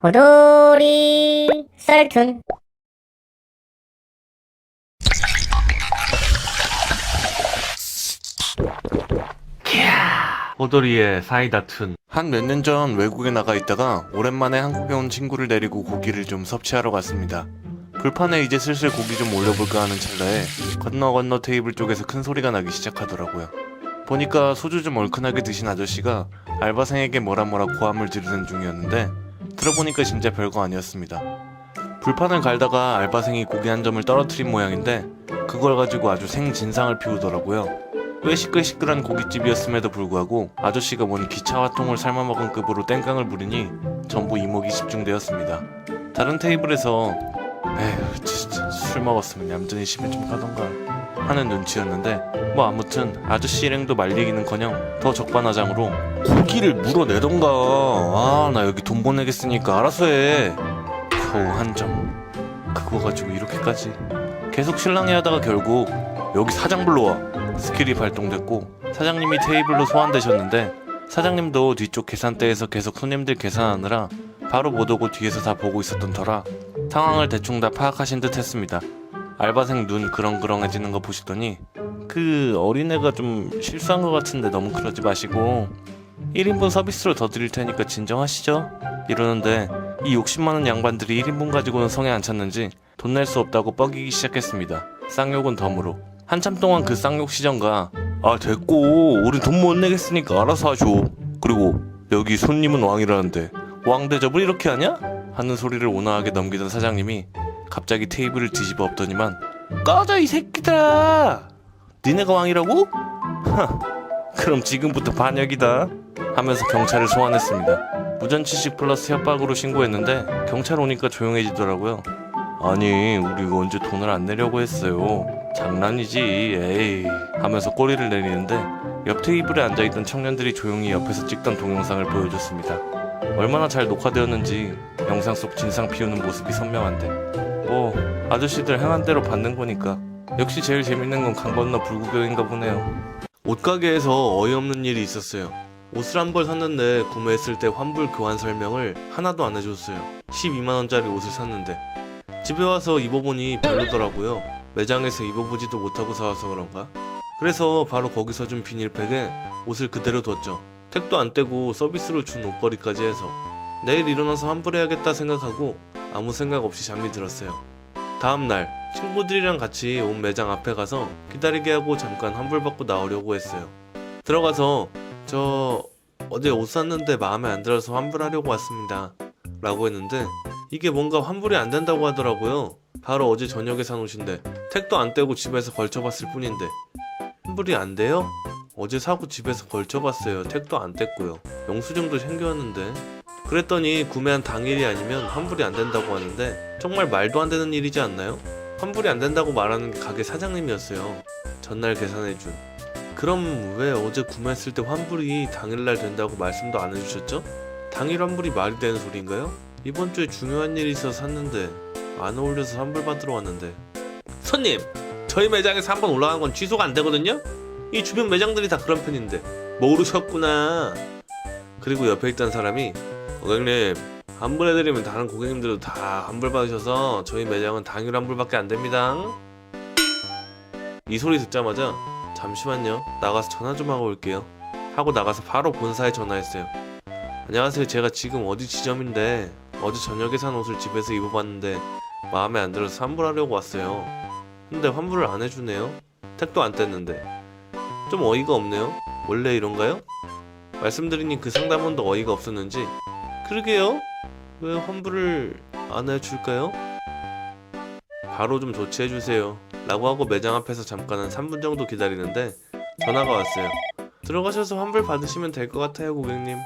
호돌이 썰툰. 호돌이의 사이다툰. 한 몇 년 전 외국에 나가 있다가 오랜만에 한국에 온 친구를 데리고 고기를 좀 섭취하러 갔습니다. 불판에 이제 슬슬 고기 좀 올려볼까 하는 찰나에 건너 테이블 쪽에서 큰 소리가 나기 시작하더라고요. 보니까 소주 좀 얼큰하게 드신 아저씨가 알바생에게 뭐라 고함을 지르는 중이었는데 들어보니까 진짜 별거 아니었습니다. 불판을 갈다가 알바생이 고기 한 점을 떨어뜨린 모양인데 그걸 가지고 아주 생진상을 피우더라고요. 꽤 시끌시끌한 고깃집이었음에도 불구하고 아저씨가 뭔 기차화통을 삶아먹은 급으로 땡깡을 부리니 전부 이목이 집중되었습니다. 다른 테이블에서 에휴 진짜 술 먹었으면 얌전히 심해 좀 하던가 하는 눈치였는데 뭐 아무튼 아저씨 일행도 말리기는커녕 더 적반하장으로 고기를 물어내던가 나 여기 돈 보내겠으니까 알아서 해 겨우 한 점 그거 가지고 이렇게까지 계속 실랑이 하다가 결국 여기 사장 불러와 스킬이 발동됐고 사장님이 테이블로 소환되셨는데 사장님도 뒤쪽 계산대에서 계속 손님들 계산하느라 바로 못 오고 뒤에서 다 보고 있었던 터라 상황을 대충 다 파악하신 듯 했습니다. 알바생 눈 그렁그렁해지는 거 보시더니 그 어린애가 좀 실수한 것 같은데 너무 그러지 마시고 1인분 서비스로 더 드릴 테니까 진정하시죠? 이러는데 이 욕심 많은 양반들이 1인분 가지고는 성에 안 찼는지 돈 낼 수 없다고 뻐기기 시작했습니다. 쌍욕은 덤으로. 한참 동안 그 쌍욕 시정과 됐고 우린 돈 못 내겠으니까 알아서 하쇼 그리고 여기 손님은 왕이라는데 왕 대접을 이렇게 하냐? 하는 소리를 온화하게 넘기던 사장님이 갑자기 테이블을 뒤집어 엎더니만 꺼져 이 새끼들아 니네가 왕이라고? 그럼 지금부터 반역이다 하면서 경찰을 소환했습니다. 무전취식 플러스 협박으로 신고했는데 경찰 오니까 조용해지더라고요. 아니 우리 언제 돈을 안 내려고 했어요. 장난이지 에이 하면서 꼬리를 내리는데 옆 테이블에 앉아있던 청년들이 조용히 옆에서 찍던 동영상을 보여줬습니다. 얼마나 잘 녹화되었는지 영상 속 진상 피우는 모습이 선명한데 뭐 아저씨들 행한 대로 받는 거니까 역시 제일 재밌는 건 강 건너 불구경인가 보네요. 옷가게에서 어이없는 일이 있었어요. 옷을 한 벌 샀는데 구매했을 때 환불 교환 설명을 하나도 안 해줬어요. 12만원짜리 옷을 샀는데 집에 와서 입어보니 별로더라고요. 매장에서 입어보지도 못하고 사와서 그런가? 그래서 바로 거기서 준 비닐팩에 옷을 그대로 뒀죠. 택도 안 떼고 서비스로 준 옷걸이까지 해서 내일 일어나서 환불해야겠다 생각하고 아무 생각 없이 잠이 들었어요. 다음날 친구들이랑 같이 옷 매장 앞에 가서 기다리게 하고 잠깐 환불받고 나오려고 했어요. 들어가서 저 어제 옷 샀는데 마음에 안 들어서 환불하려고 왔습니다 라고 했는데 이게 뭔가 환불이 안 된다고 하더라고요. 바로 어제 저녁에 산 옷인데 택도 안 떼고 집에서 걸쳐봤을 뿐인데 환불이 안 돼요? 어제 사고 집에서 걸쳐봤어요. 택도 안 뗐고요. 영수증도 챙겨왔는데 그랬더니 구매한 당일이 아니면 환불이 안 된다고 하는데 정말 말도 안 되는 일이지 않나요? 환불이 안 된다고 말하는 게 가게 사장님이었어요. 전날 계산해준. 그럼 왜 어제 구매했을 때 환불이 당일날 된다고 말씀도 안 해주셨죠? 당일 환불이 말이 되는 소리인가요? 이번 주에 중요한 일이 있어서 샀는데 안 어울려서 환불 받으러 왔는데 손님! 저희 매장에서 한번 올라간 건 취소가 안 되거든요? 이 주변 매장들이 다 그런 편인데 모르셨구나. 그리고 옆에 있던 사람이 고객님 환불해드리면 다른 고객님들도 다 환불 받으셔서 저희 매장은 당일 환불밖에 안 됩니다. 이 소리 듣자마자 잠시만요 나가서 전화 좀 하고 올게요 하고 나가서 바로 본사에 전화했어요. 안녕하세요 제가 지금 어디 지점인데 어제 저녁에 산 옷을 집에서 입어봤는데 마음에 안 들어서 환불하려고 왔어요. 근데 환불을 안 해주네요. 택도 안 뗐는데 좀 어이가 없네요. 원래 이런가요? 말씀드리니 그 상담원도 어이가 없었는지 그러게요? 왜 환불을 안 해줄까요? 바로 좀 조치해주세요 라고 하고 매장 앞에서 잠깐 한 3분 정도 기다리는데 전화가 왔어요. 들어가셔서 환불 받으시면 될 것 같아요 고객님.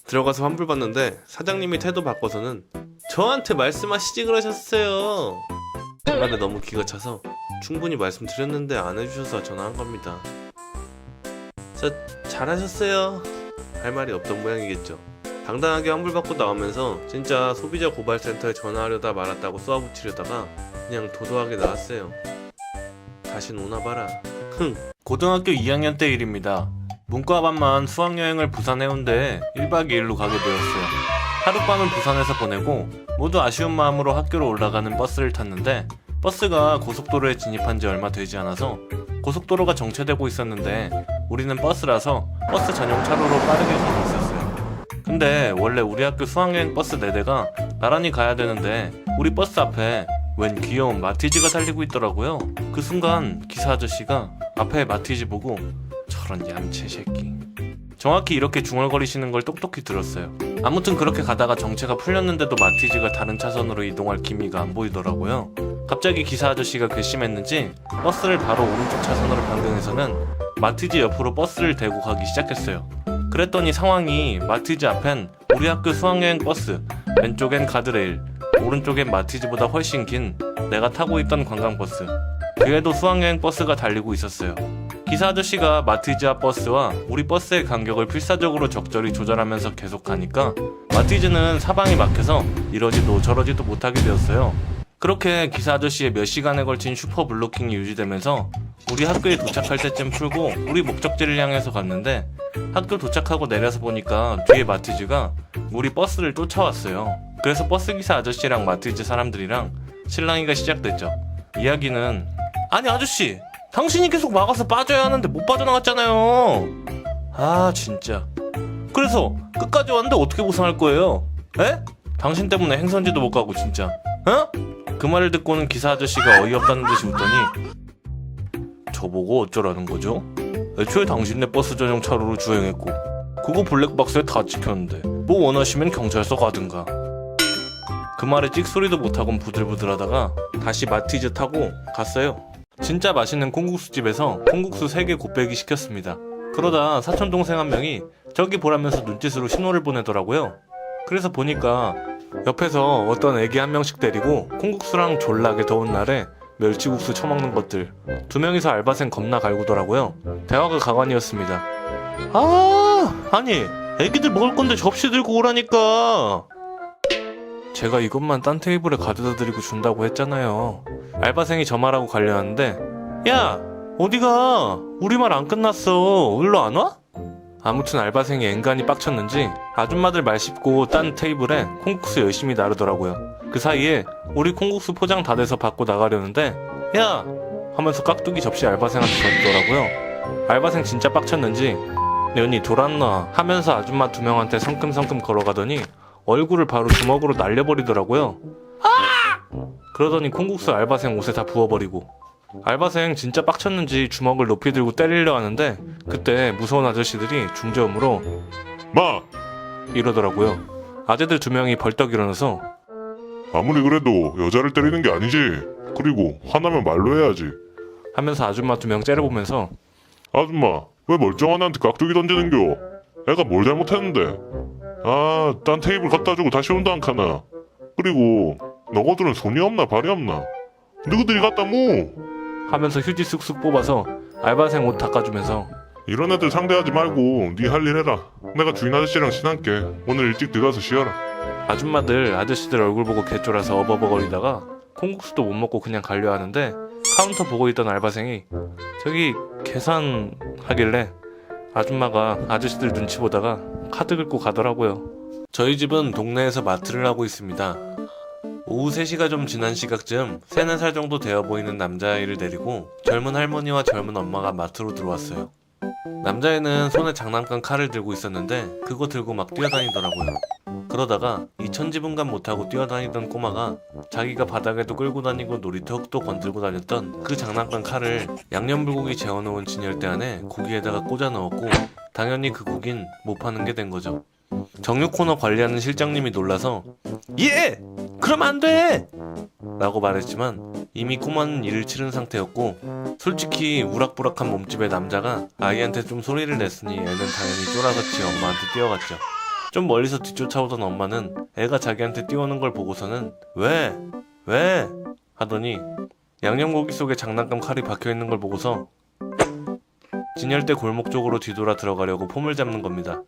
들어가서 환불 받는데 사장님이 태도 바꿔서는 저한테 말씀하시지 그러셨어요. 그 말에 너무 기가 차서 충분히 말씀드렸는데 안 해주셔서 전화한 겁니다. 잘하셨어요 할 말이 없던 모양이겠죠. 당당하게 환불받고 나오면서 진짜 소비자 고발센터에 전화하려다 말았다고 쏘아붙이려다가 그냥 도도하게 나왔어요. 다신 오나봐라. 고등학교 2학년 때 일입니다. 문과반만 수학여행을 부산 해운대 1박 2일로 가게 되었어요. 하룻밤은 부산에서 보내고 모두 아쉬운 마음으로 학교로 올라가는 버스를 탔는데 버스가 고속도로에 진입한 지 얼마 되지 않아서 고속도로가 정체되고 있었는데 우리는 버스라서 버스 전용 차로로 빠르게 가고 있었어요. 근데 원래 우리 학교 수학여행 버스 4대가 나란히 가야 되는데 우리 버스 앞에 웬 귀여운 마티즈가 달리고 있더라고요. 그 순간 기사 아저씨가 앞에 마티즈 보고 저런 얌체 새끼, 정확히 이렇게 중얼거리시는 걸 똑똑히 들었어요. 아무튼 그렇게 가다가 정체가 풀렸는데도 마티즈가 다른 차선으로 이동할 기미가 안 보이더라고요. 갑자기 기사 아저씨가 괘씸했는지 버스를 바로 오른쪽 차선으로 변경해서는 마티즈 옆으로 버스를 대고 가기 시작했어요. 그랬더니 상황이 마티즈 앞엔 우리 학교 수학여행 버스, 왼쪽엔 가드레일, 오른쪽엔 마티즈보다 훨씬 긴 내가 타고 있던 관광버스, 뒤에도 수학여행 버스가 달리고 있었어요. 기사 아저씨가 마티즈 앞 버스와 우리 버스의 간격을 필사적으로 적절히 조절하면서 계속 가니까 마티즈는 사방이 막혀서 이러지도 저러지도 못하게 되었어요. 그렇게 기사 아저씨의 몇 시간에 걸친 슈퍼 블로킹이 유지되면서 우리 학교에 도착할 때쯤 풀고 우리 목적지를 향해서 갔는데 학교 도착하고 내려서 보니까 뒤에 마티즈가 우리 버스를 쫓아왔어요. 그래서 버스기사 아저씨랑 마티즈 사람들이랑 실랑이가 시작됐죠. 이야기는 아니 아저씨, 당신이 계속 막아서 빠져야 하는데 못 빠져나갔잖아요. 아 진짜. 그래서 끝까지 왔는데 어떻게 보상할 거예요? 에? 당신 때문에 행선지도 못 가고 진짜. 어? 그 말을 듣고는 기사 아저씨가 어이없다는 듯이 웃더니 저보고 어쩌라는 거죠? 애초에 당신네 버스 전용 차로로 주행했고 그거 블랙박스에 다 찍혔는데 뭐 원하시면 경찰서 가든가. 그 말에 찍소리도 못하곤 부들부들하다가 다시 마티즈 타고 갔어요. 진짜 맛있는 콩국수집에서 콩국수 3개 곱빼기 시켰습니다. 그러다 사촌동생 한 명이 저기 보라면서 눈짓으로 신호를 보내더라고요. 그래서 보니까 옆에서 어떤 애기 한 명씩 데리고 콩국수랑 졸라게 더운 날에 멸치국수 처먹는 것들 2명이서 알바생 겁나 갈구더라고요. 대화가 가관이었습니다. 아니 애기들 먹을 건데 접시 들고 오라니까. 제가 이것만 딴 테이블에 가져다 드리고 준다고 했잖아요. 알바생이 저 말하고 가려 하는데 야 어디가, 우리 말 안 끝났어, 일로 안 와? 아무튼 알바생이 앵간히 빡쳤는지 아줌마들 말 씹고 딴 테이블에 콩국수 열심히 나르더라고요. 그 사이에 우리 콩국수 포장 다 돼서 받고 나가려는데 야 하면서 깍두기 접시 알바생한테 던지더라고요. 알바생 진짜 빡쳤는지 년이 돌았나 하면서 아줌마 2명한테 성큼성큼 걸어가더니 얼굴을 바로 주먹으로 날려버리더라고요. 그러더니 콩국수 알바생 옷에 다 부어버리고. 알바생 진짜 빡쳤는지 주먹을 높이 들고 때리려 하는데 그때 무서운 아저씨들이 중저음으로 마! 이러더라고요. 아재들 2명이 벌떡 일어나서 아무리 그래도 여자를 때리는 게 아니지. 그리고 화나면 말로 해야지. 하면서 아줌마 2명 째려보면서 아줌마, 왜 멀쩡한 애한테 깍두기 던지는겨? 애가 뭘 잘못했는데? 아, 딴 테이블 갖다 주고 다시 온다 안 카나. 그리고 너거들은 손이 없나 발이 없나? 너희들이 갖다 무! 하면서 휴지 쑥쑥 뽑아서 알바생 옷 닦아주면서 이런 애들 상대하지 말고 네 할 일 해라. 내가 주인 아저씨랑 친할게. 오늘 일찍 들어가서 쉬어라. 아줌마들 아저씨들 얼굴 보고 개쫄아서 어버버거리다가 콩국수도 못 먹고 그냥 가려 하는데 카운터 보고 있던 알바생이 저기 계산하길래 아줌마가 아저씨들 눈치 보다가 카드 긁고 가더라고요. 저희 집은 동네에서 마트를 하고 있습니다. 오후 3시가 좀 지난 시각쯤 3, 4살 정도 되어 보이는 남자아이를 데리고 젊은 할머니와 젊은 엄마가 마트로 들어왔어요. 남자애는 손에 장난감 칼을 들고 있었는데 그거 들고 막 뛰어다니더라고요. 그러다가 2000지분간 못하고 뛰어다니던 꼬마가 자기가 바닥에도 끌고 다니고 놀이터 흙도 건들고 다녔던 그 장난감 칼을 양념불고기 재워놓은 진열대 안에 고기에다가 꽂아 넣었고 당연히 그 고긴 못 파는 게 된 거죠. 정육 코너 관리하는 실장님이 놀라서 예! 그러면 안 돼! 라고 말했지만 이미 꼬마는 일을 치른 상태였고 솔직히 우락부락한 몸집의 남자가 아이한테 좀 소리를 냈으니 애는 당연히 쫄아서 지 엄마한테 뛰어갔죠. 좀 멀리서 뒤쫓아오던 엄마는 애가 자기한테 뛰어오는 걸 보고서는 왜? 하더니 양념고기 속에 장난감 칼이 박혀있는 걸 보고서 진열대 골목 쪽으로 뒤돌아 들어가려고 폼을 잡는 겁니다.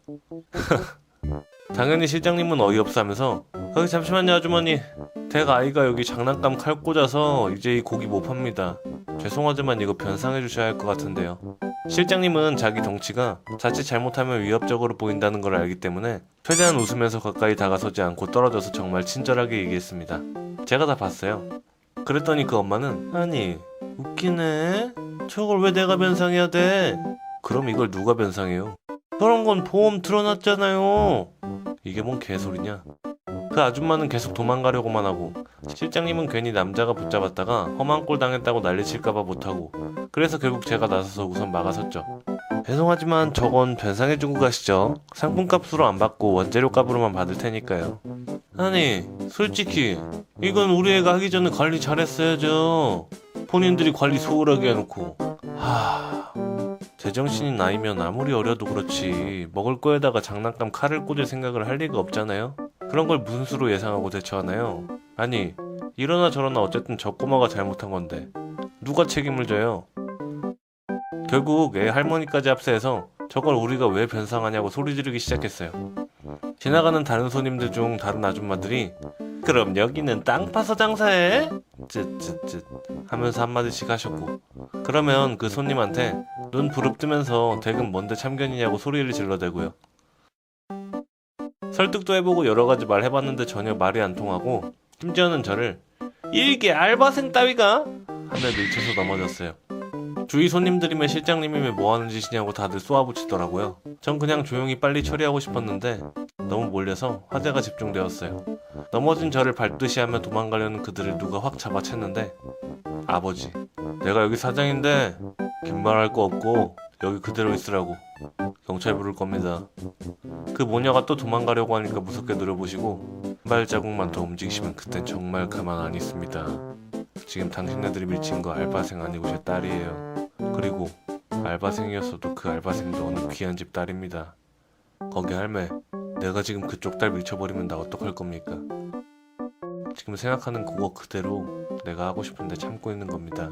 당연히 실장님은 어이없어 하면서 잠시만요 아주머니, 댁 아이가 여기 장난감 칼 꽂아서 이제 이 고기 못 팝니다. 죄송하지만 이거 변상해 주셔야 할 것 같은데요. 실장님은 자기 덩치가 자칫 잘못하면 위협적으로 보인다는 걸 알기 때문에 최대한 웃으면서 가까이 다가서지 않고 떨어져서 정말 친절하게 얘기했습니다. 제가 다 봤어요. 그랬더니 그 엄마는 아니 웃기네. 저걸 왜 내가 변상해야 돼? 그럼 이걸 누가 변상해요? 그런 건 보험 들어놨잖아요. 이게 뭔 개소리냐? 그 아줌마는 계속 도망가려고만 하고 실장님은 괜히 남자가 붙잡았다가 험한 꼴 당했다고 난리칠까봐 못하고 그래서 결국 제가 나서서 우선 막아섰죠. 죄송하지만 저건 변상해주고 가시죠. 상품값으로 안 받고 원재료값으로만 받을 테니까요. 아니 솔직히 이건 우리 애가 하기 전에 관리 잘했어야죠. 본인들이 관리 소홀하게 해놓고. 제정신이 나이면 아무리 어려도 그렇지 먹을 거에다가 장난감 칼을 꽂을 생각을 할 리가 없잖아요. 그런 걸 무슨 수로 예상하고 대처하나요? 아니 이러나 저러나 어쨌든 저 꼬마가 잘못한 건데 누가 책임을 져요? 결국 애 할머니까지 합세해서 저걸 우리가 왜 변상하냐고 소리 지르기 시작했어요. 지나가는 다른 손님들 중 다른 아줌마들이 그럼 여기는 땅 파서 장사해? 쯧쯧쯧 하면서 한마디씩 하셨고 그러면 그 손님한테 눈 부릅뜨면서 댁은 뭔데 참견이냐고 소리를 질러대고요. 설득도 해보고 여러가지 말 해봤는데 전혀 말이 안 통하고 심지어는 저를 일개 알바생 따위가 하며 밀쳐서 넘어졌어요. 주위 손님들이면 실장님이면 뭐하는 짓이냐고 다들 쏘아붙이더라고요. 전 그냥 조용히 빨리 처리하고 싶었는데 너무 몰려서 화제가 집중되었어요. 넘어진 저를 밟듯이 하며 도망가려는 그들을 누가 확 잡아챘는데 아버지, 내가 여기 사장인데 긴 말 할 거 없고 여기 그대로 있으라고. 경찰 부를 겁니다. 그 모녀가 또 도망가려고 하니까 무섭게 노려보시고 한 발자국만 더 움직이시면 그땐 정말 가만 안 있습니다. 지금 당신네들이 밀친 거 알바생 아니고 제 딸이에요. 그리고 알바생이었어도 그 알바생도 어느 귀한 집 딸입니다. 거기 할매, 내가 지금 그쪽 딸 밀쳐버리면 나 어떡할 겁니까? 지금 생각하는 그거 그대로 내가 하고 싶은데 참고 있는 겁니다.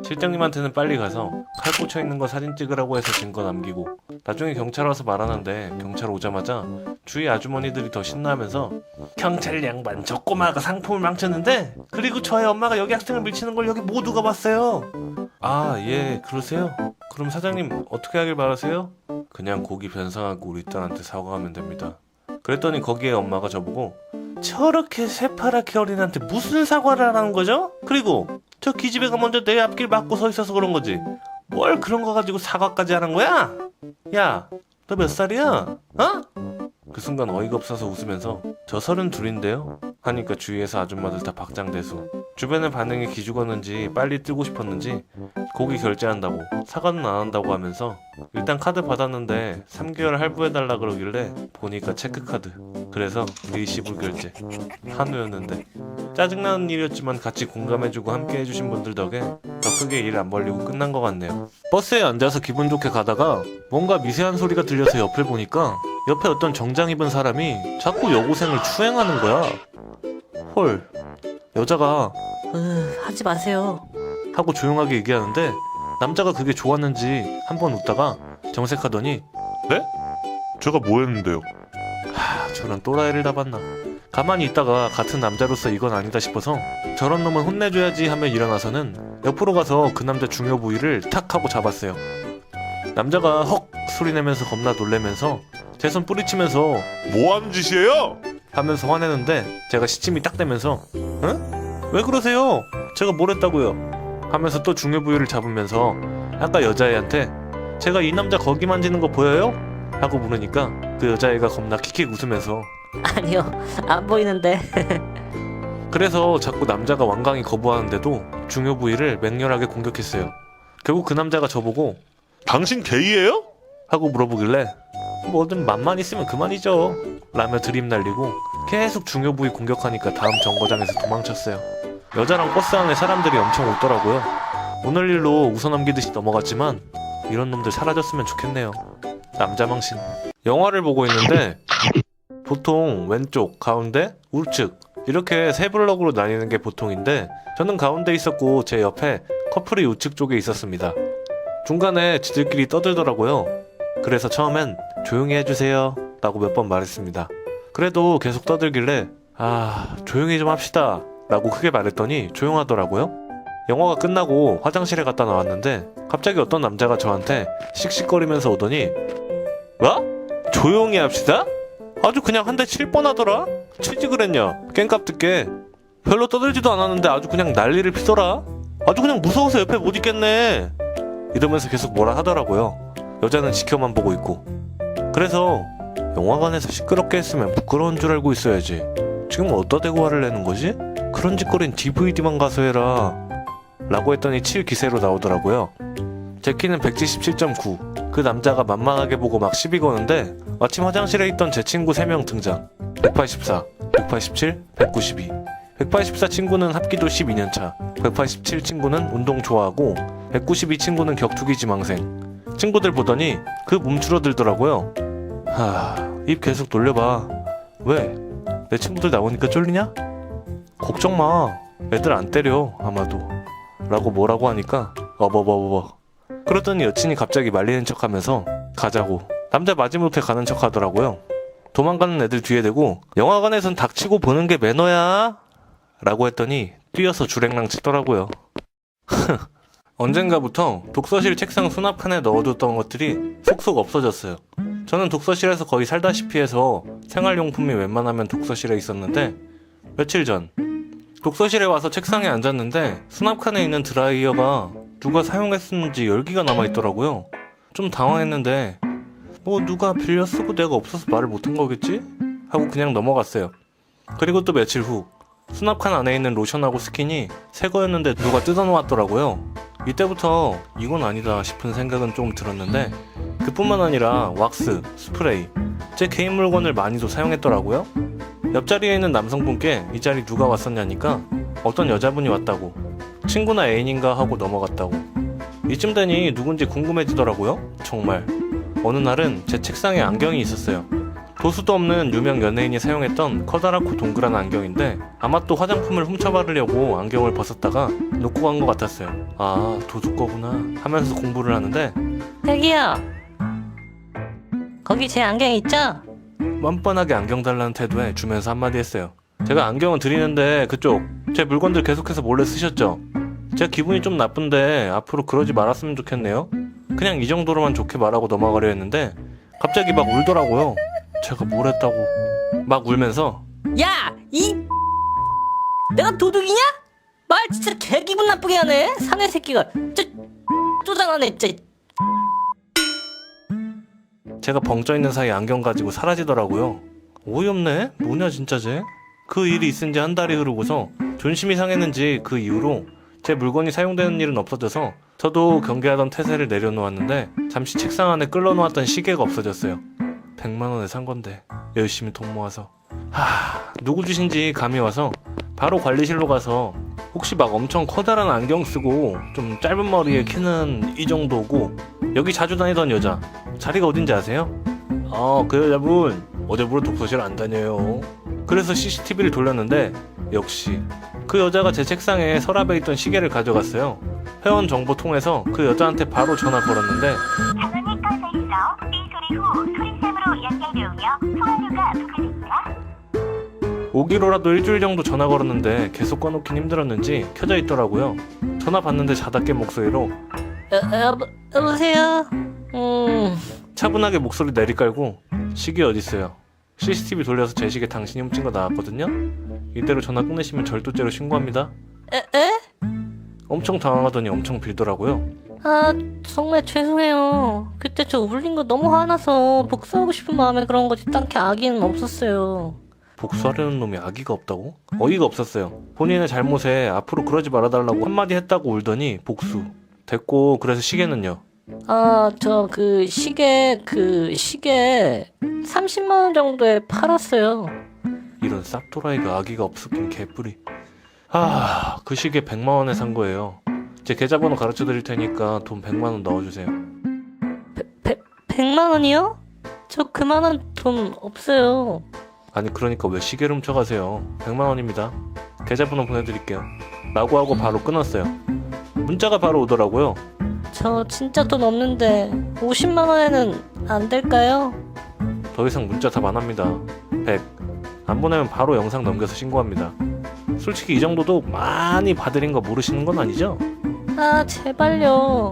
실장님한테는 빨리 가서 칼 꽂혀있는 거 사진 찍으라고 해서 증거 남기고 나중에 경찰 와서 말하는데 경찰 오자마자 주위 아주머니들이 더 신나하면서 경찰 양반 저 꼬마가 상품을 망쳤는데 그리고 저희 엄마가 여기 학생을 밀치는 걸 여기 모두가 봤어요. 아, 예, 그러세요? 그럼 사장님 어떻게 하길 바라세요? 그냥 고기 변상하고 우리 딸한테 사과하면 됩니다. 그랬더니 거기에 엄마가 저보고 저렇게 새파랗게 어린한테 무슨 사과를 하라는 거죠? 그리고 저 기집애가 먼저 내 앞길 막고 서 있어서 그런 거지 뭘 그런 거 가지고 사과까지 하는 거야? 야, 너 몇 살이야? 어? 그 순간 어이가 없어서 웃으면서 저 32인데요 하니까 주위에서 아줌마들 다 박장대소. 주변의 반응이 기죽었는지 빨리 뜨고 싶었는지 고기 결제한다고 사과는 안 한다고 하면서 일단 카드 받았는데 3개월 할부해달라 그러길래 보니까 체크카드. 그래서 일시불 결제. 한우였는데 짜증나는 일이었지만 같이 공감해주고 함께 해주신 분들 덕에 더 크게 일 안 벌리고 끝난 것 같네요. 버스에 앉아서 기분 좋게 가다가 뭔가 미세한 소리가 들려서 옆을 보니까 옆에 어떤 정장 입은 사람이 자꾸 여고생을 추행하는 거야. 헐, 여자가 하지 마세요. 하고 조용하게 얘기하는데 남자가 그게 좋았는지 한번 웃다가 정색하더니 네? 제가 뭐 했는데요? 저런 또라이를 다 봤나. 가만히 있다가 같은 남자로서 이건 아니다 싶어서 저런 놈은 혼내줘야지 하며 일어나서는 옆으로 가서 그 남자 중요 부위를 탁 하고 잡았어요. 남자가 헉 소리 내면서 겁나 놀래면서 제 손 뿌리치면서 뭐 하는 짓이에요? 하면서 화내는데 제가 시침이 딱 되면서 응? 왜 그러세요? 제가 뭘 했다고요? 하면서 또 중요 부위를 잡으면서 아까 여자애한테 제가 이 남자 거기 만지는 거 보여요? 하고 물으니까 그 여자애가 겁나 킥킥 웃으면서 아니요, 안 보이는데. 그래서 자꾸 남자가 완강히 거부하는데도 중요 부위를 맹렬하게 공격했어요. 결국 그 남자가 저보고 당신 게이예요? 하고 물어보길래 뭐든 맘만 있으면 그만이죠 라며 드립 날리고 계속 중요 부위 공격하니까 다음 정거장에서 도망쳤어요. 여자랑 버스 안에 사람들이 엄청 웃더라고요. 오늘 일로 웃어넘기듯이 넘어갔지만 이런 놈들 사라졌으면 좋겠네요. 남자 망신. 영화를 보고 있는데 보통 왼쪽, 가운데, 우측 이렇게 세 블럭으로 나뉘는 게 보통인데 저는 가운데 있었고 제 옆에 커플이 우측 쪽에 있었습니다. 중간에 지들끼리 떠들더라고요. 그래서 처음엔 조용히 해주세요 라고 몇 번 말했습니다. 그래도 계속 떠들길래 조용히 좀 합시다 라고 크게 말했더니 조용하더라고요. 영화가 끝나고 화장실에 갔다 나왔는데 갑자기 어떤 남자가 저한테 씩씩거리면서 오더니 뭐? 조용히 합시다? 아주 그냥 한 대 칠 뻔하더라? 치지 그랬냐? 깽값 듣게. 별로 떠들지도 않았는데 아주 그냥 난리를 피더라? 아주 그냥 무서워서 옆에 못 있겠네. 이러면서 계속 뭐라 하더라고요. 여자는 지켜만 보고 있고. 그래서 영화관에서 시끄럽게 했으면 부끄러운 줄 알고 있어야지. 지금 어디다 대고 화를 내는 거지? 그런 짓거린 DVD만 가서 해라 라고 했더니 7 기세로 나오더라고요. 제 키는 177.9. 그 남자가 만만하게 보고 막 시비 거는데 마침 화장실에 있던 제 친구 3명 등장. 184, 187, 192. 184 친구는 합기도 12년차, 187 친구는 운동 좋아하고 192 친구는 격투기 지망생. 친구들 보더니 그 몸줄어들더라고요. 입 계속 돌려봐. 왜? 내 친구들 나오니까 쫄리냐? 걱정 마. 애들 안 때려 아마도. 라고 뭐라고 하니까 어버버버버. 그러더니 여친이 갑자기 말리는 척하면서 가자고. 남자 마지못해 가는 척하더라고요. 도망가는 애들 뒤에 대고 영화관에선 닥치고 보는 게 매너야 라고 했더니 뛰어서 주랭랑 치더라고요. 언젠가부터 독서실 책상 수납칸에 넣어뒀던 것들이 속속 없어졌어요. 저는 독서실에서 거의 살다시피 해서 생활용품이 웬만하면 독서실에 있었는데 며칠 전 독서실에 와서 책상에 앉았는데 수납칸에 있는 드라이어가 누가 사용했는지 열기가 남아있더라고요. 좀 당황했는데 뭐 누가 빌려 쓰고 내가 없어서 말을 못한 거겠지? 하고 그냥 넘어갔어요. 그리고 또 며칠 후 수납칸 안에 있는 로션하고 스킨이 새 거였는데 누가 뜯어놓았더라고요. 이때부터 이건 아니다 싶은 생각은 좀 들었는데 그뿐만 아니라 왁스, 스프레이, 제 개인 물건을 많이도 사용했더라고요. 옆자리에 있는 남성분께 이 자리 누가 왔었냐니까 어떤 여자분이 왔다고, 친구나 애인인가 하고 넘어갔다고. 이쯤 되니 누군지 궁금해지더라고요. 정말. 어느 날은 제 책상에 안경이 있었어요. 도수도 없는 유명 연예인이 사용했던 커다랗고 동그란 안경인데 아마 또 화장품을 훔쳐바르려고 안경을 벗었다가 놓고 간 것 같았어요. 아, 도수 거구나 하면서 공부를 하는데 저기요. 거기 제 안경 있죠? 뻔뻔하게 안경 달라는 태도에 주면서 한마디 했어요. 제가 안경은 드리는데 그쪽 제 물건들 계속해서 몰래 쓰셨죠? 제가 기분이 좀 나쁜데 앞으로 그러지 말았으면 좋겠네요. 그냥 이 정도로만 좋게 말하고 넘어가려 했는데 갑자기 막 울더라고요. 제가 뭘 했다고. 막 울면서 야! 내가 도둑이냐? 말 진짜 개 기분 나쁘게 하네. 사내 새끼가 쪼잔하네 진짜. 제가 벙쪄 있는 사이 안경 가지고 사라지더라고요. 어이없네? 뭐냐 진짜 쟤? 그 일이 있은 지 한 달이 흐르고서 존심이 상했는지 그 이후로 제 물건이 사용되는 일은 없어져서 저도 경계하던 태세를 내려놓았는데 잠시 책상 안에 끌어놓았던 시계가 없어졌어요. 100만원에 산 건데 열심히 돈 모아서. 누구 주신지 감이 와서 바로 관리실로 가서 혹시 막 엄청 커다란 안경 쓰고 좀 짧은 머리에 키는 이 정도고 여기 자주 다니던 여자 자리가 어딘지 아세요? 그 여자분 어제부로 독서실 안 다녀요. 그래서 CCTV를 돌렸는데 역시 그 여자가 제 책상에 서랍에 있던 시계를 가져갔어요. 회원 정보 통해서 그 여자한테 바로 전화 걸었는데 전원이 꺼져 있어 삐 소리 후 소리샘으로 연결되오며 통화료가 부과됩니다. 오기로라도 일주일 정도 전화 걸었는데 계속 꺼놓긴 힘들었는지 켜져 있더라고요. 전화 받는데 자다 깬 목소리로 여보세요? 차분하게 목소리 내리깔고 시계 어딨어요? CCTV 돌려서 제 시계 당신이 훔친 거 나왔거든요? 이대로 전화 끊으시면 절도죄로 신고합니다. 에? 엄청 당황하더니 엄청 빌더라고요. 아, 정말 죄송해요. 그때 저 울린 거 너무 화나서 복수하고 싶은 마음에 그런 거지 딱히 악의는 없었어요. 복수하려는 놈이 악의가 없다고? 어이가 없었어요. 본인의 잘못에 앞으로 그러지 말아달라고 한마디 했다고 울더니 복수. 됐고 그래서 시계는요? 저 시계 30만 원 정도에 팔았어요. 이런 쌉도라이가 악의가 없었긴 개뿌리. 그 시계 100만 원에 산 거예요. 제 계좌번호 가르쳐 드릴 테니까 돈 100만 원 넣어주세요. 100만 원이요? 저 그만한 돈 없어요. 아니 그러니까 왜 시계를 훔쳐가세요. 100만 원입니다. 계좌번호 보내드릴게요. 라고 하고 바로 끊었어요. 문자가 바로 오더라고요. 저 진짜 돈 없는데 50만 원에는 안 될까요? 더 이상 문자 답 안 합니다. 100. 안 보내면 바로 영상 넘겨서 신고합니다. 솔직히 이 정도도 많이 봐드린 거 모르시는 건 아니죠? 아 제발요.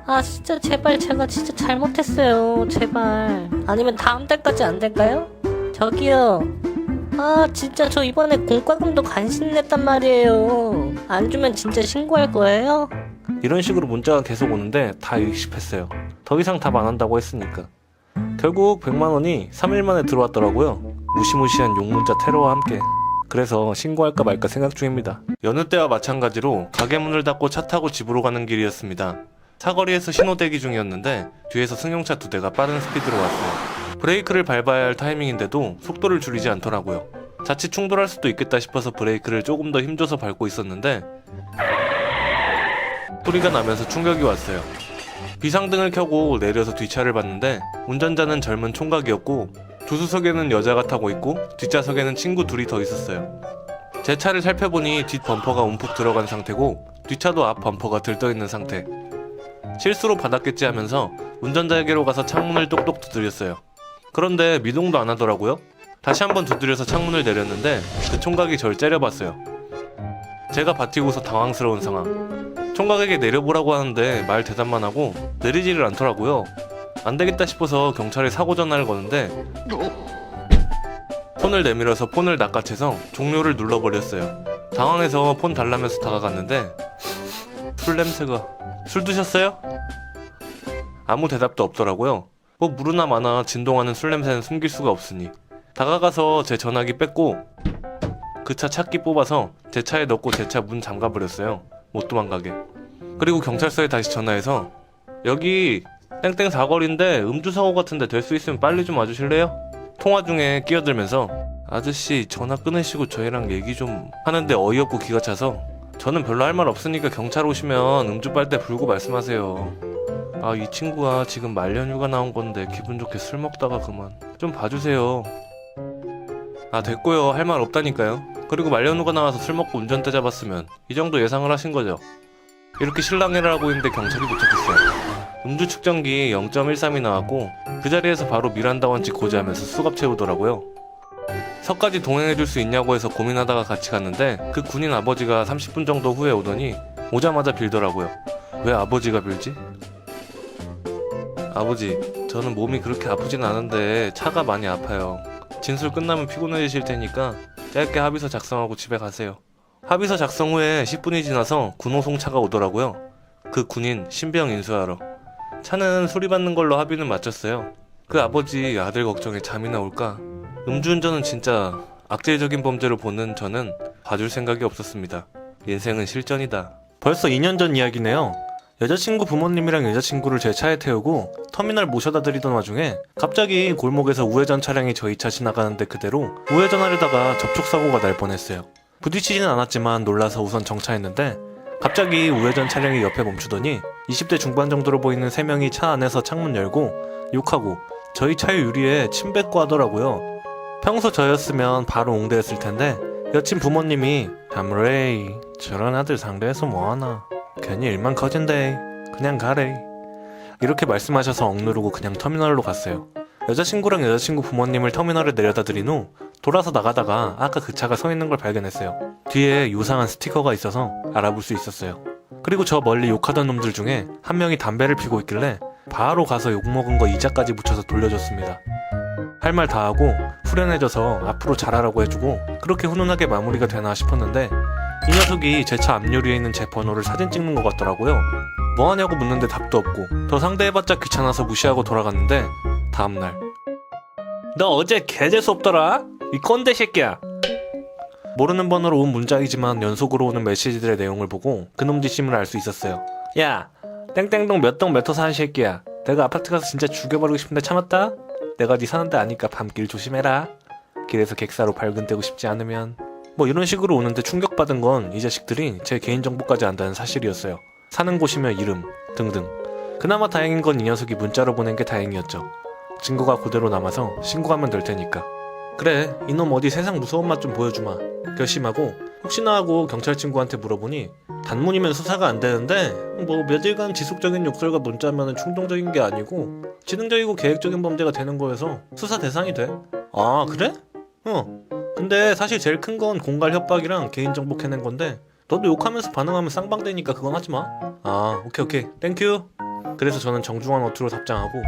아 진짜 제발 제가 진짜 잘못했어요. 제발. 아니면 다음 달까지 안 될까요? 저기요. 아 진짜 저 이번에 공과금도 간신히 냈단 말이에요. 안 주면 진짜 신고할 거예요? 이런 식으로 문자가 계속 오는데 다 익십했어요. 더 이상 답 안 한다고 했으니까. 결국 100만 원이 3일 만에 들어왔더라고요. 무시무시한 욕문자 테러와 함께. 그래서 신고할까 말까 생각 중입니다. 여느 때와 마찬가지로 가게 문을 닫고 차 타고 집으로 가는 길이었습니다. 사거리에서 신호 대기 중이었는데 뒤에서 승용차 2대가 빠른 스피드로 왔어요. 브레이크를 밟아야 할 타이밍인데도 속도를 줄이지 않더라고요. 자칫 충돌할 수도 있겠다 싶어서 브레이크를 조금 더 힘줘서 밟고 있었는데 소리가 나면서 충격이 왔어요. 비상등을 켜고 내려서 뒷차를 봤는데 운전자는 젊은 총각이었고 조수석에는 여자가 타고 있고 뒷좌석에는 친구 둘이 더 있었어요. 제 차를 살펴보니 뒷 범퍼가 움푹 들어간 상태고 뒷차도 앞 범퍼가 들떠있는 상태. 실수로 받았겠지 하면서 운전자에게로 가서 창문을 똑똑 두드렸어요. 그런데 미동도 안 하더라고요. 다시 한번 두드려서 창문을 내렸는데 그 총각이 절 째려봤어요. 제가 버티고서 당황스러운 상황. 총각에게 내려보라고 하는데 말 대답만 하고 내리지를 않더라고요. 안 되겠다 싶어서 경찰에 사고 전화를 거는데 폰을 내밀어서 폰을 낚아채서 종료를 눌러버렸어요. 당황해서 폰 달라면서 다가갔는데 술 냄새가. 술 드셨어요? 아무 대답도 없더라고요. 뭐 무르나 마나 진동하는 술 냄새는 숨길 수가 없으니 다가가서 제 전화기 뺐고 그 차 차키 뽑아서 제 차에 넣고 제 차 문 잠가버렸어요. 못 도망가게. 그리고 경찰서에 다시 전화해서 여기 땡땡 사거리인데 음주사고 같은데 될 수 있으면 빨리 좀 와주실래요? 통화 중에 끼어들면서 아저씨 전화 끊으시고 저희랑 얘기 좀 하는데 어이없고 기가 차서 저는 별로 할 말 없으니까 경찰 오시면 음주 빨대 불고 말씀하세요. 아 이 친구가 지금 말년휴가 나온 건데 기분 좋게 술 먹다가 그만 좀 봐주세요. 아 됐고요. 할 말 없다니까요. 그리고 말년휴가 나와서 술 먹고 운전대 잡았으면 이 정도 예상을 하신 거죠. 이렇게 실랑이를 하고 있는데 경찰이 도착했어요. 음주 측정기 0.13이 나왔고 그 자리에서 바로 미란다 원칙 고지하면서 수갑 채우더라고요. 서까지 동행해줄 수 있냐고 해서 고민하다가 같이 갔는데 그 군인 아버지가 30분 정도 후에 오더니 오자마자 빌더라고요. 왜 아버지가 빌지? 아버지, 저는 몸이 그렇게 아프진 않은데 차가 많이 아파요. 진술 끝나면 피곤해지실 테니까 짧게 합의서 작성하고 집에 가세요. 합의서 작성 후에 10분이 지나서 군호송차가 오더라고요. 그 군인 신병 인수하러. 차는 수리받는 걸로 합의는 마쳤어요. 그 아버지 아들 걱정에 잠이나 올까? 음주운전은 진짜 악질적인 범죄로 보는 저는 봐줄 생각이 없었습니다. 인생은 실전이다. 벌써 2년 전 이야기네요. 여자친구 부모님이랑 여자친구를 제 차에 태우고 터미널 모셔다 드리던 와중에 갑자기 골목에서 우회전 차량이 저희 차 지나가는데 그대로 우회전하려다가 접촉사고가 날 뻔했어요. 부딪히지는 않았지만 놀라서 우선 정차했는데 갑자기 우회전 차량이 옆에 멈추더니 20대 중반 정도로 보이는 3명이 차 안에서 창문 열고 욕하고 저희 차의 유리에 침 뱉고 하더라고요. 평소 저였으면 바로 옹대했을 텐데 여친 부모님이 아무래이 저런 아들 상대해서 뭐하나 괜히 일만 커진대 그냥 가래 이렇게 말씀하셔서 억누르고 그냥 터미널로 갔어요. 여자친구랑 여자친구 부모님을 터미널에 내려다 드린 후 돌아서 나가다가 아까 그 차가 서 있는 걸 발견했어요. 뒤에 요상한 스티커가 있어서 알아볼 수 있었어요. 그리고 저 멀리 욕하던 놈들 중에 한 명이 담배를 피고 있길래 바로 가서 욕먹은 거 이자까지 붙여서 돌려줬습니다. 할 말 다 하고 후련해져서 앞으로 잘하라고 해주고 그렇게 훈훈하게 마무리가 되나 싶었는데 이 녀석이 제 차 앞유리에 있는 제 번호를 사진 찍는 것 같더라고요. 뭐하냐고 묻는데 답도 없고 더 상대해봤자 귀찮아서 무시하고 돌아갔는데 다음날 너 어제 개재수 없더라? 이 꼰대 새끼야. 모르는 번호로 온 문자이지만 연속으로 오는 메시지들의 내용을 보고 그놈 뒷심을 알 수 있었어요. 야 땡땡동 몇 동 몇 호 사는 새끼야. 내가 아파트 가서 진짜 죽여버리고 싶은데 참았다? 내가 네 사는데 아니까 밤길 조심해라. 길에서 객사로 발근되고 싶지 않으면 뭐 이런 식으로 오는데 충격받은 건 이 자식들이 제 개인정보까지 안다는 사실이었어요. 사는 곳이며 이름 등등. 그나마 다행인 건 이 녀석이 문자로 보낸 게 다행이었죠. 증거가 그대로 남아서 신고하면 될 테니까. 그래 이놈 어디 세상 무서운 맛 좀 보여주마 결심하고 혹시나 하고 경찰 친구한테 물어보니 단문이면 수사가 안 되는데 뭐 며칠간 지속적인 욕설과 문자면은 충동적인 게 아니고 지능적이고 계획적인 범죄가 되는 거여서 수사 대상이 돼. 아 그래? 근데 사실 제일 큰 건 공갈 협박이랑 개인정보 캐낸 건데 너도 욕하면서 반응하면 쌍방되니까 그건 하지마. 아 오케이 땡큐. 그래서 저는 정중한 어투로 답장하고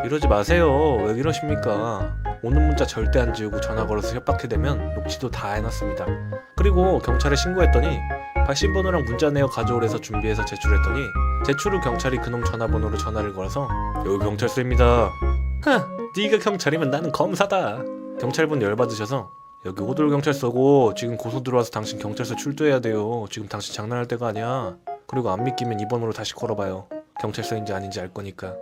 이러지 마세요. 왜 이러십니까? 오는 문자 절대 안 지우고 전화 걸어서 협박해대면 녹취도 다 해놨습니다. 그리고 경찰에 신고했더니 발신번호랑 문자 내역 가져오래서 준비해서 제출했더니 제출 후 경찰이 그놈 전화번호로 전화를 걸어서 여기 경찰서입니다. 네가 경찰이면 나는 검사다. 경찰분 열받으셔서 여기 호돌경찰서고 지금 고소 들어와서 당신 경찰서 출두해야 돼요. 지금 당신 장난할 때가 아니야. 그리고 안 믿기면 2번으로 다시 걸어봐요. 경찰서인지 아닌지 알 거니까.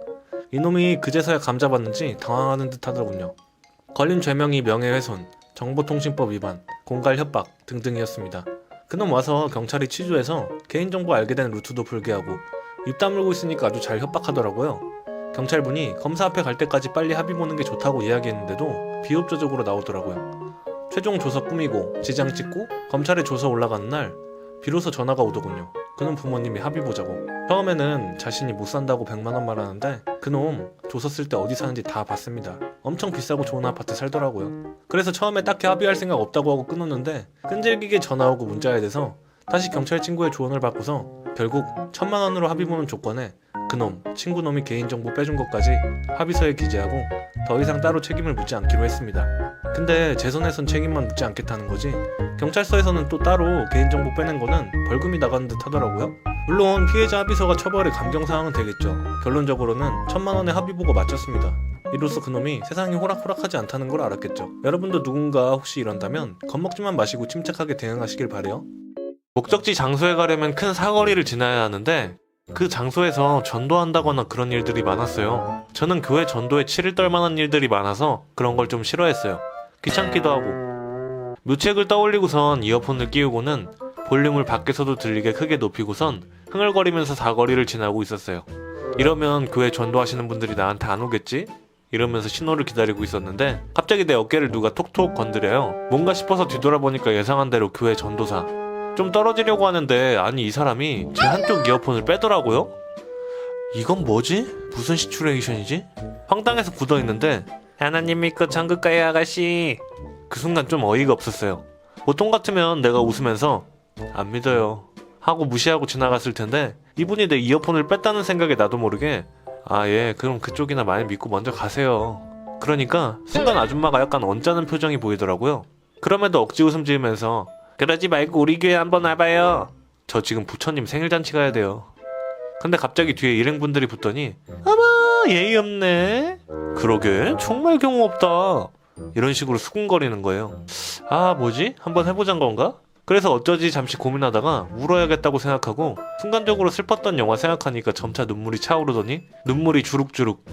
이놈이 그제서야 감잡았는지 당황하는 듯 하더군요. 걸린 죄명이 명예훼손, 정보통신법 위반, 공갈 협박 등등이었습니다. 그놈 와서 경찰이 취조해서 개인정보 알게 된 루트도 불개하고 입 다물고 있으니까 아주 잘 협박하더라고요. 경찰분이 검사 앞에 갈 때까지 빨리 합의 보는 게 좋다고 이야기했는데도 비협조적으로 나오더라고요. 최종 조서 꾸미고 지장 찍고 검찰에 조서 올라가는 날 비로소 전화가 오더군요. 그놈 부모님이 합의 보자고. 처음에는 자신이 못 산다고 100만 원 말하는데 그놈 조서 쓸 때 어디 사는지 다 봤습니다. 엄청 비싸고 좋은 아파트 살더라고요. 그래서 처음에 딱히 합의할 생각 없다고 하고 끊었는데 끈질기게 전화 오고 문자에 대해서 다시 경찰 친구의 조언을 받고서 결국 1000만 원으로 합의 보는 조건에 그놈 친구 놈이 개인정보 빼준 것까지 합의서에 기재하고 더 이상 따로 책임을 묻지 않기로 했습니다. 근데 제 손에선 책임만 묻지 않겠다는 거지 경찰서에서는 또 따로 개인정보 빼낸 거는 벌금이 나가는 듯 하더라고요. 물론 피해자 합의서가 처벌의 감경사항은 되겠죠. 결론적으로는 1000만 원의 합의 보고 마쳤습니다. 이로써 그놈이 세상이 호락호락하지 않다는 걸 알았겠죠. 여러분도 누군가 혹시 이런다면 겁먹지만 마시고 침착하게 대응하시길 바래요. 목적지 장소에 가려면 큰 사거리를 지나야 하는데 그 장소에서 전도한다거나 그런 일들이 많았어요. 저는 교회 전도에 치를 떨 만한 일들이 많아서 그런 걸 좀 싫어했어요. 귀찮기도 하고. 묘책을 떠올리고선 이어폰을 끼우고는 볼륨을 밖에서도 들리게 크게 높이고선 흥얼거리면서 사거리를 지나고 있었어요. 이러면 교회 전도하시는 분들이 나한테 안 오겠지? 이러면서 신호를 기다리고 있었는데 갑자기 내 어깨를 누가 톡톡 건드려요. 뭔가 싶어서 뒤돌아보니까 예상한 대로 교회 전도사. 좀 떨어지려고 하는데 아니 이 사람이 제 한쪽 이어폰을 빼더라고요? 이건 뭐지? 무슨 시츄레이션이지? 황당해서 굳어있는데 하나님 믿고 천국 가요 아가씨. 그 순간 좀 어이가 없었어요. 보통 같으면 내가 웃으면서 안 믿어요 하고 무시하고 지나갔을 텐데 이분이 내 이어폰을 뺐다는 생각에 나도 모르게 아 예 그럼 그쪽이나 많이 믿고 먼저 가세요. 그러니까 순간 아줌마가 약간 언짢은 표정이 보이더라고요. 그럼에도 억지 웃음 지으면서 그러지 말고 우리 교회 한번 와봐요. 저 지금 부처님 생일잔치 가야 돼요. 근데 갑자기 뒤에 일행분들이 붙더니 어머 예의 없네. 그러게 정말 경우 없다. 이런 식으로 수군거리는 거예요. 아 뭐지? 한번 해보잔 건가? 그래서 어쩌지 잠시 고민하다가 울어야겠다고 생각하고 순간적으로 슬펐던 영화 생각하니까 점차 눈물이 차오르더니 눈물이 주룩주룩.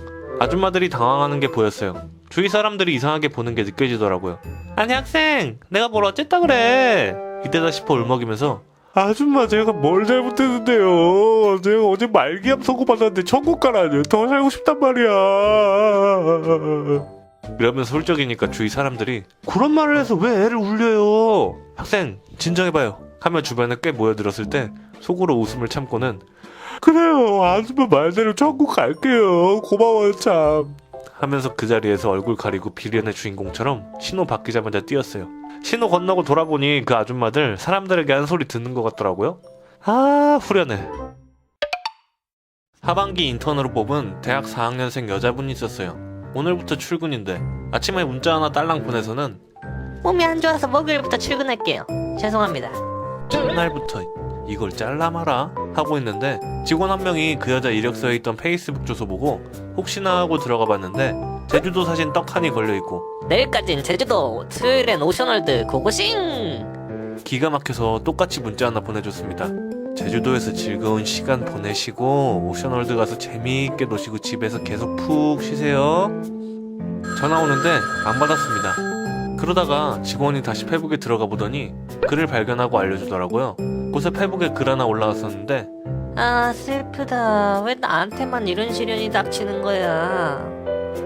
아줌마들이 당황하는 게 보였어요. 주위 사람들이 이상하게 보는 게 느껴지더라고요. 아니 학생 내가 뭘 어쨌다 그래. 이때다 싶어 울먹이면서 아줌마 제가 뭘 잘못했는데요. 제가 어제 말기암 선고받았는데 천국 가라뇨. 더 살고 싶단 말이야. 이러면서 훌쩍이니까 주위 사람들이 그런 말을 해서 왜 애를 울려요. 학생 진정해봐요 하며 주변에 꽤 모여들었을 때 속으로 웃음을 참고는 그래요 아줌마 말대로 천국 갈게요. 고마워요 참 하면서 그 자리에서 얼굴 가리고 비련의 주인공처럼 신호 바뀌자마자 뛰었어요. 신호 건너고 돌아보니 그 아줌마들 사람들에게 한 소리 듣는 것 같더라고요. 아 후련해. 하반기 인턴으로 뽑은 대학 4학년생 여자분이 있었어요. 오늘부터 출근인데 아침에 문자 하나 딸랑 보내서는 몸이 안 좋아서 목요일부터 출근할게요. 죄송합니다. 첫날부터 이걸 잘라 마라 하고 있는데 직원 한 명이 그 여자 이력서에 있던 페이스북 주소 보고 혹시나 하고 들어가 봤는데 제주도 사진 떡하니 걸려있고 내일까지는 제주도, 토요일엔 오션월드 고고싱. 기가 막혀서 똑같이 문자 하나 보내줬습니다. 제주도에서 즐거운 시간 보내시고 오션월드 가서 재미있게 노시고 집에서 계속 푹 쉬세요. 전화 오는데 안 받았습니다. 그러다가 직원이 다시 페북에 들어가 보더니 글을 발견하고 알려주더라고요. 곳에 페북에 글 하나 올라왔었는데 아 슬프다. 왜 나한테만 이런 시련이 닥치는 거야.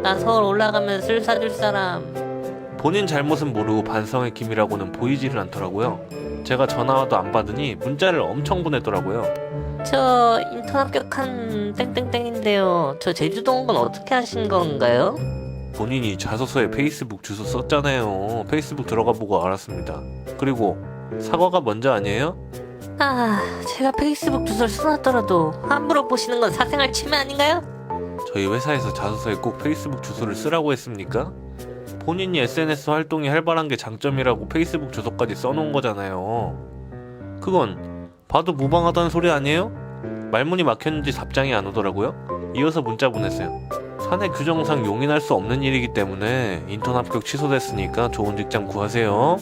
나 서울 올라가면 술 사줄 사람. 본인 잘못은 모르고 반성의 기미라고는 보이지를 않더라고요. 제가 전화와도 안 받으니 문자를 엄청 보내더라고요. 저 인턴 합격한 땡땡땡인데요. 저 제주도 온 건 어떻게 하신 건가요? 본인이 자소서에 페이스북 주소 썼잖아요. 페이스북 들어가 보고 알았습니다. 그리고 사과가 먼저 아니에요? 아, 제가 페이스북 주소를 써놨더라도 함부로 보시는 건 사생활 침해 아닌가요? 저희 회사에서 자소서에 꼭 페이스북 주소를 쓰라고 했습니까? 본인이 SNS 활동이 활발한 게 장점이라고 페이스북 주소까지 써놓은 거잖아요. 그건 봐도 무방하다는 소리 아니에요? 말문이 막혔는지 답장이 안 오더라고요. 이어서 문자 보냈어요. 사내 규정상 용인할 수 없는 일이기 때문에 인턴 합격 취소됐으니까 좋은 직장 구하세요.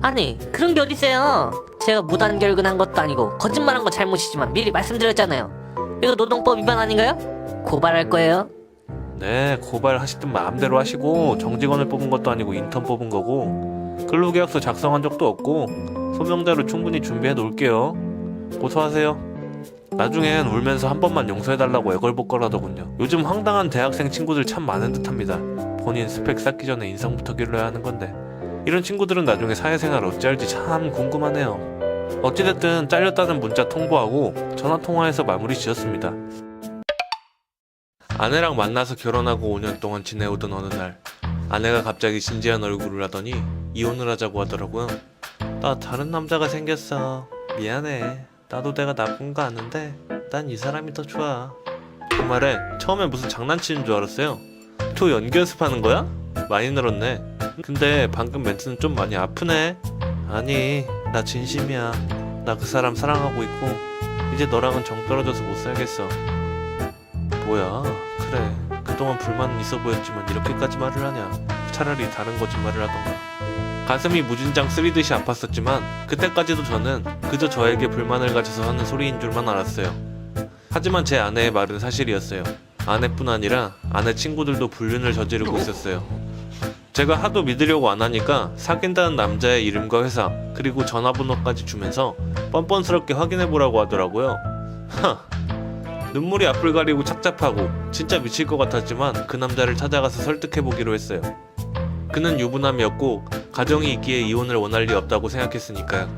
아니, 그런 게 어딨어요. 제가 무단결근한 것도 아니고 거짓말한 거 잘못이지만 미리 말씀드렸잖아요. 이거 노동법 위반 아닌가요? 고발할 거예요. 네, 고발하시든 마음대로 하시고 정직원을 뽑은 것도 아니고 인턴 뽑은 거고 근로계약서 작성한 적도 없고 소명자를 충분히 준비해 놓을게요. 고소하세요. 나중엔 울면서 한 번만 용서해달라고 애걸복걸하더군요. 요즘 황당한 대학생 친구들 참 많은 듯합니다. 본인 스펙 쌓기 전에 인성부터 길러야 하는 건데 이런 친구들은 나중에 사회생활 어찌할지 참 궁금하네요. 어찌됐든 잘렸다는 문자 통보하고 전화통화해서 마무리 지었습니다. 아내랑 만나서 결혼하고 5년 동안 지내오던 어느 날 아내가 갑자기 진지한 얼굴을 하더니 이혼을 하자고 하더라고요. 나 다른 남자가 생겼어. 미안해. 나도 내가 나쁜 거 아는데 난 이 사람이 더 좋아. 그 말에 처음엔 무슨 장난치는 줄 알았어요. 또 연기 연습하는 거야? 많이 늘었네. 근데 방금 멘트는 좀 많이 아프네. 아니, 나 진심이야. 나 그 사람 사랑하고 있고 이제 너랑은 정 떨어져서 못 살겠어. 뭐야, 그래. 그동안 불만은 있어 보였지만 이렇게까지 말을 하냐. 차라리 다른 거짓말을 하던가. 가슴이 무진장 쓰리듯이 아팠었지만 그때까지도 저는 그저 저에게 불만을 가져서 하는 소리인 줄만 알았어요. 하지만 제 아내의 말은 사실이었어요. 아내뿐 아니라 아내 친구들도 불륜을 저지르고 있었어요. 제가 하도 믿으려고 안 하니까 사귄다는 남자의 이름과 회사 그리고 전화번호까지 주면서 뻔뻔스럽게 확인해보라고 하더라고요. 눈물이 앞을 가리고 착잡하고 진짜 미칠 것 같았지만 그 남자를 찾아가서 설득해보기로 했어요. 그는 유부남이었고 가정이 있기에 이혼을 원할 리 없다고 생각했으니까요.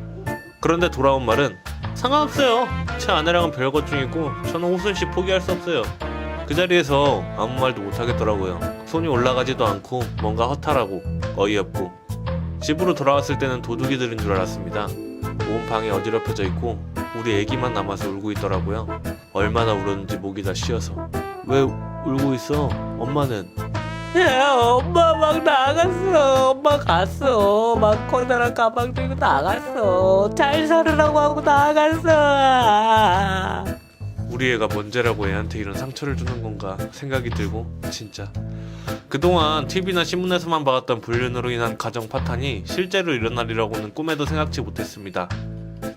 그런데 돌아온 말은 상관없어요. 제 아내랑은 별것 중이고 저는 호순씨 포기할 수 없어요. 그 자리에서 아무 말도 못하겠더라고요. 손이 올라가지도 않고 뭔가 허탈하고 어이없고 집으로 돌아왔을 때는 도둑이 들은 줄 알았습니다. 온 방이 어지럽혀져 있고 우리 애기만 남아서 울고 있더라고요. 얼마나 울었는지 목이 다 쉬어서. 왜 울고 있어? 엄마는? 야, 엄마 막 나갔어. 엄마 갔어. 막 커다란 가방 들고 나갔어. 잘 살으라고 하고 나갔어. 우리 애가 뭔죄라고 애한테 이런 상처를 주는 건가 생각이 들고 진짜 그동안 TV나 신문에서만 봐왔던 불륜으로 인한 가정 파탄이 실제로 일어나리라고는 꿈에도 생각지 못했습니다.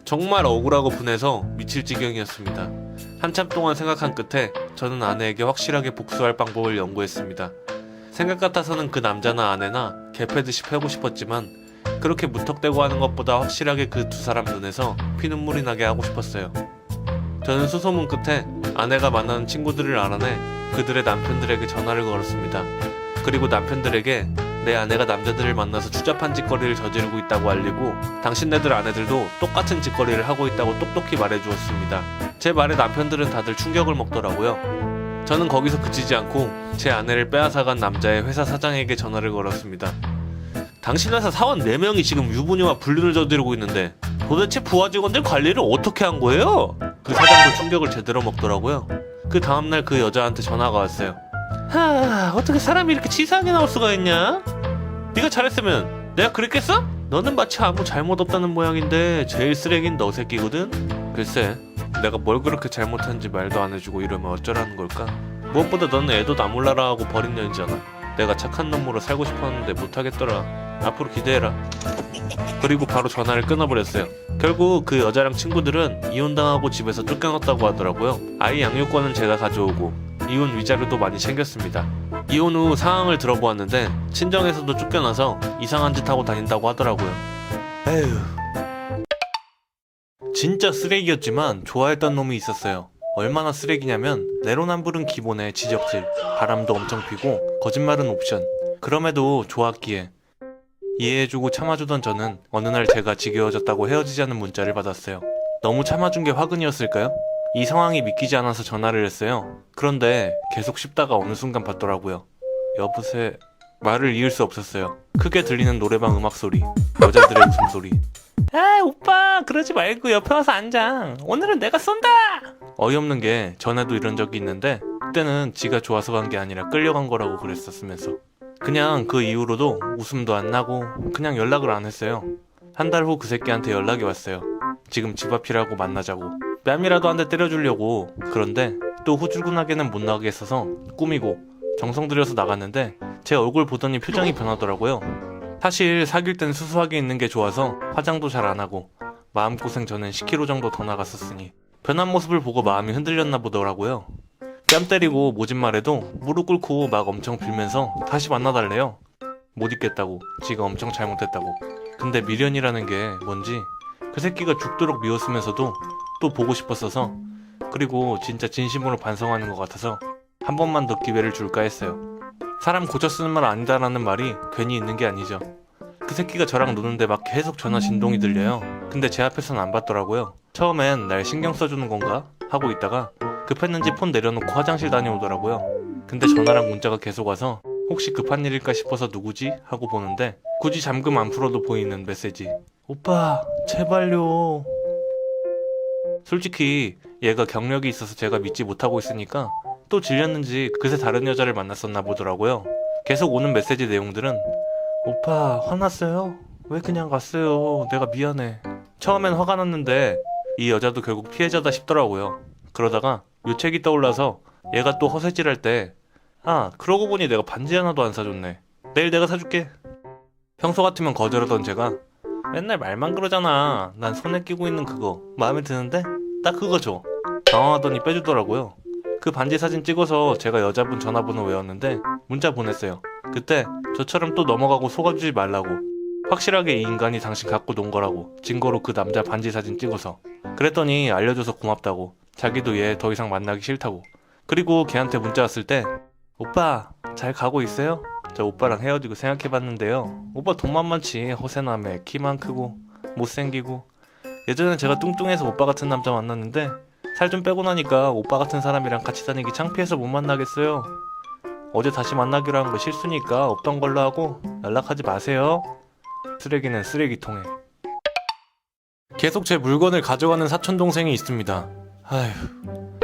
정말 억울하고 분해서 미칠 지경이었습니다. 한참 동안 생각한 끝에 저는 아내에게 확실하게 복수할 방법을 연구했습니다. 생각 같아서는 그 남자나 아내나 개패듯이 패고 싶었지만 그렇게 무턱대고 하는 것보다 확실하게 그 두 사람 눈에서 피눈물이 나게 하고 싶었어요. 저는 수소문 끝에 아내가 만나는 친구들을 알아내 그들의 남편들에게 전화를 걸었습니다. 그리고 남편들에게 내 아내가 남자들을 만나서 추잡한 짓거리를 저지르고 있다고 알리고 당신네들 아내들도 똑같은 짓거리를 하고 있다고 똑똑히 말해주었습니다. 제 말에 남편들은 다들 충격을 먹더라고요. 저는 거기서 그치지 않고 제 아내를 빼앗아간 남자의 회사 사장에게 전화를 걸었습니다. 당신 회사 사원 4명이 지금 유부녀와 불륜을 저지르고 있는데 도대체 부하 직원들 관리를 어떻게 한 거예요? 그 사장도 충격을 제대로 먹더라고요. 그 다음날 그 여자한테 전화가 왔어요. 어떻게 사람이 이렇게 치사하게 나올 수가 있냐? 네가 잘했으면 내가 그랬겠어? 너는 마치 아무 잘못 없다는 모양인데 제일 쓰레기는 너 새끼거든? 글쎄, 내가 뭘 그렇게 잘못한지 말도 안 해주고 이러면 어쩌라는 걸까? 무엇보다 너는 애도 나몰라라 하고 버린 년이잖아. 내가 착한 놈으로 살고 싶었는데 못하겠더라. 앞으로 기대해라. 그리고 바로 전화를 끊어버렸어요. 결국 그 여자랑 친구들은 이혼당하고 집에서 쫓겨났다고 하더라고요. 아이 양육권은 제가 가져오고 이혼 위자료도 많이 챙겼습니다. 이혼 후 상황을 들어보았는데 친정에서도 쫓겨나서 이상한 짓 하고 다닌다고 하더라고요. 에휴, 진짜 쓰레기였지만 좋아했던 놈이 있었어요. 얼마나 쓰레기냐면 내로남불은 기본에 지적질, 바람도 엄청 피고 거짓말은 옵션. 그럼에도 좋았기에 이해해주고 참아주던 저는 어느 날 제가 지겨워졌다고 헤어지자는 문자를 받았어요. 너무 참아준 게 화근이었을까요? 이 상황이 믿기지 않아서 전화를 했어요. 그런데 계속 씹다가 어느 순간 받더라고요. 여보세 말을 이을 수 없었어요. 크게 들리는 노래방 음악 소리, 여자들의 웃음소리. 아 오빠 그러지 말고 옆에 와서 앉아. 오늘은 내가 쏜다. 어이없는 게 전에도 이런 적이 있는데 그때는 지가 좋아서 간 게 아니라 끌려간 거라고 그랬었으면서 그냥 그 이후로도 웃음도 안 나고 그냥 연락을 안 했어요. 한 달 후 그 새끼한테 연락이 왔어요. 지금 집 앞이라고 만나자고. 뺨이라도 한 대 때려주려고. 그런데 또 후줄근하게는 못 나가겠어서 꾸미고 정성 들여서 나갔는데 제 얼굴 보더니 표정이 변하더라고요. 사실 사귈 땐 수수하게 있는 게 좋아서 화장도 잘 안 하고 마음고생 전엔 10kg 정도 더 나갔었으니 변한 모습을 보고 마음이 흔들렸나 보더라고요. 뺨 때리고 모진 말해도 무릎 꿇고 막 엄청 빌면서 다시 만나달래요. 못 있겠다고, 지가 엄청 잘못했다고. 근데 미련이라는 게 뭔지 그 새끼가 죽도록 미웠으면서도 또 보고 싶었어서, 그리고 진짜 진심으로 반성하는 것 같아서 한 번만 더 기회를 줄까 했어요. 사람 고쳐 쓰는 말 아니다라는 말이 괜히 있는 게 아니죠. 그 새끼가 저랑 노는데 막 계속 전화 진동이 들려요. 근데 제 앞에서는 안 받더라고요. 처음엔 날 신경 써주는 건가 하고 있다가 급했는지 폰 내려놓고 화장실 다녀오더라고요. 근데 전화랑 문자가 계속 와서 혹시 급한 일일까 싶어서 누구지? 하고 보는데 굳이 잠금 안 풀어도 보이는 메시지. 오빠 제발요. 솔직히 얘가 경력이 있어서 제가 믿지 못하고 있으니까 또 질렸는지 그새 다른 여자를 만났었나 보더라고요. 계속 오는 메시지 내용들은 오빠 화났어요? 왜 그냥 갔어요? 내가 미안해. 처음엔 화가 났는데 이 여자도 결국 피해자다 싶더라고요. 그러다가 묘책이 떠올라서 얘가 또 허세질할 때 그러고 보니 내가 반지 하나도 안 사줬네. 내일 내가 사줄게. 평소 같으면 거절하던 제가 맨날 말만 그러잖아. 난 손에 끼고 있는 그거 마음에 드는데 딱 그거 줘. 당황하더니 빼주더라고요. 그 반지 사진 찍어서 제가 여자분 전화번호 외웠는데 문자 보냈어요. 그때 저처럼 또 넘어가고 속아주지 말라고. 확실하게 이 인간이 당신 갖고 논 거라고 증거로 그 남자 반지 사진 찍어서. 그랬더니 알려줘서 고맙다고. 자기도 얘 더 이상 만나기 싫다고. 그리고 걔한테 문자 왔을 때 오빠 잘 가고 있어요? 저 오빠랑 헤어지고 생각해봤는데요. 오빠 돈만 많지 허세남에 키만 크고 못생기고. 예전에 제가 뚱뚱해서 오빠 같은 남자 만났는데 살 좀 빼고 나니까 오빠 같은 사람이랑 같이 다니기 창피해서 못 만나겠어요. 어제 다시 만나기로 한 거 실수니까 없던 걸로 하고 연락하지 마세요. 쓰레기는 쓰레기통에. 계속 제 물건을 가져가는 사촌동생이 있습니다. 아휴.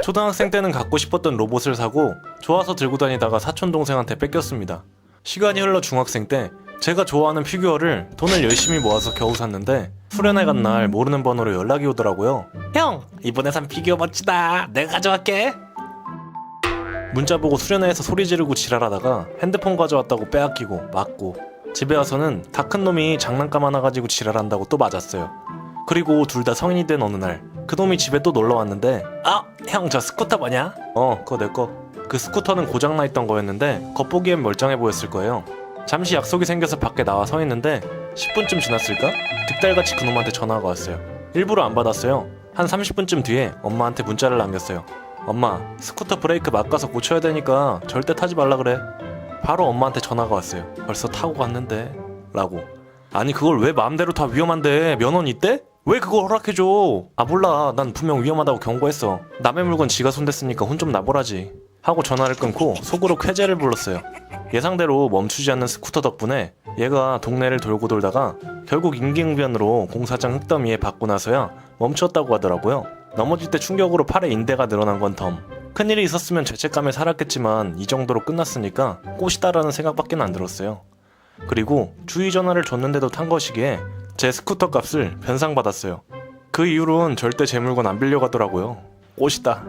초등학생 때는 갖고 싶었던 로봇을 사고 좋아서 들고 다니다가 사촌동생한테 뺏겼습니다. 시간이 흘러 중학생 때 제가 좋아하는 피규어를 돈을 열심히 모아서 겨우 샀는데 수련회 간 날 모르는 번호로 연락이 오더라고요. 형! 이번에 산 피규어 멋지다. 내가 가져갈게. 문자 보고 수련회에서 소리 지르고 지랄하다가 핸드폰 가져왔다고 빼앗기고 맞고 집에 와서는 다 큰 놈이 장난감 하나 가지고 지랄한다고 또 맞았어요. 그리고 둘 다 성인이 된 어느 날 그놈이 집에 또 놀러 왔는데 형 저 스쿠터 뭐냐? 그거 내 거. 그 스쿠터는 고장나 있던 거였는데 겉보기엔 멀쩡해 보였을 거예요. 잠시 약속이 생겨서 밖에 나와 서 있는데 10분쯤 지났을까? 득달같이 그놈한테 전화가 왔어요. 일부러 안 받았어요. 한 30분쯤 뒤에 엄마한테 문자를 남겼어요. 엄마 스쿠터 브레이크 막가서 고쳐야 되니까 절대 타지 말라 그래. 바로 엄마한테 전화가 왔어요. 벌써 타고 갔는데 라고. 아니 그걸 왜 마음대로 다 위험한데 면허는 있대? 왜 그걸 허락해줘? 몰라 난 분명 위험하다고 경고했어. 남의 물건 지가 손댔으니까 혼 좀 나보라지 하고 전화를 끊고 속으로 쾌재를 불렀어요. 예상대로 멈추지 않는 스쿠터 덕분에 얘가 동네를 돌고 돌다가 결국 임기응변으로 공사장 흙더미에 받고 나서야 멈췄다고 하더라고요. 넘어질 때 충격으로 팔에 인대가 늘어난 건 덤. 큰일이 있었으면 죄책감에 살았겠지만 이 정도로 끝났으니까 꽃이다라는 생각밖에 안 들었어요. 그리고 주의 전화를 줬는데도 탄 것이기에 제 스쿠터 값을 변상받았어요. 그 이후로는 절대 제 물건 안 빌려가더라고요. 꽃이다.